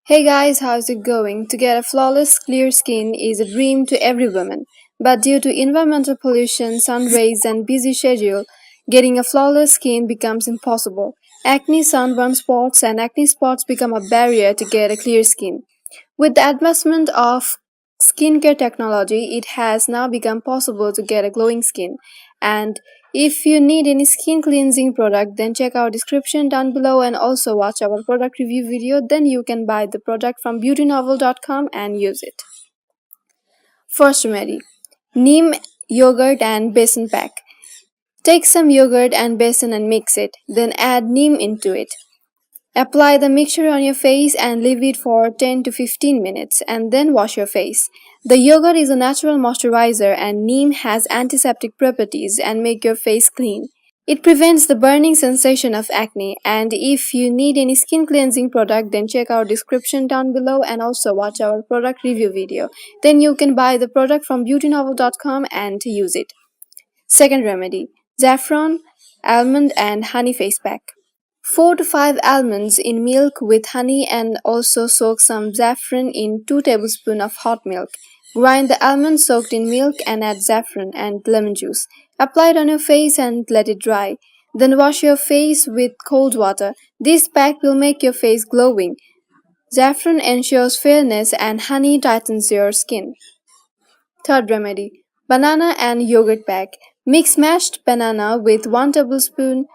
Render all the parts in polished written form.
Hey guys, how's it going? To get a flawless, clear skin is a dream to every woman. But due to environmental pollution, sun rays, and busy schedule, getting a flawless skin becomes impossible. Acne, sunburn spots, and acne spots become a barrier to get a clear skin. With the advancement of skincare technology, it has now become possible to get a glowing skin. And if you need any skin cleansing product, then check our description down below and also watch our product review video. Then you can buy the product from beautynovel.com and use it. First remedy: Neem yogurt and besan pack. Take some yogurt and besan and mix it, then add neem into it. Apply the mixture on your face and leave it for 10 to 15 minutes and then wash your face. The yogurt is a natural moisturizer and neem has antiseptic properties and make your face clean. It prevents the burning sensation of acne, and if you need any skin cleansing product, then check our description down below and also watch our product review video. Then you can buy the product from beautynovel.com and use it. Second remedy: saffron, almond and honey face pack. 4 to 5 almonds in milk with honey and also soak some saffron in 2 tablespoons of hot milk. Grind the almonds soaked in milk and add saffron and lemon juice. Apply it on your face and let it dry. Then wash your face with cold water. This pack will make your face glowing. Saffron ensures fairness and honey tightens your skin. Third remedy: banana and yogurt pack. Mix mashed banana with 1 tablespoon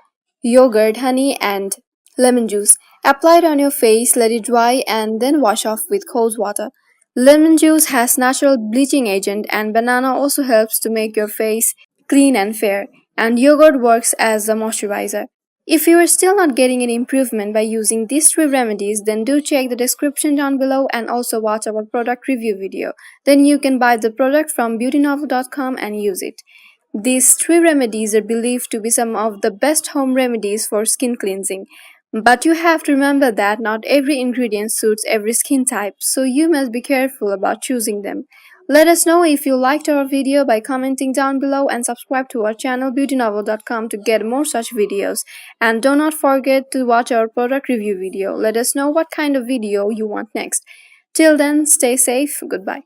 yogurt, honey, and lemon juice. Apply it on your face, let it dry, and then wash off with cold water. Lemon juice has natural bleaching agent, and banana also helps to make your face clean and fair. And yogurt works as a moisturizer. If you are still not getting any improvement by using these 3 remedies, then do check the description down below and also watch our product review video. Then you can buy the product from beautynovel.com and use it. These 3 remedies are believed to be some of the best home remedies for skin cleansing. But you have to remember that not every ingredient suits every skin type, so you must be careful about choosing them. Let us know if you liked our video by commenting down below and subscribe to our channel beautynovel.com to get more such videos. And do not forget to watch our product review video. Let us know what kind of video you want next. Till then, stay safe. Goodbye.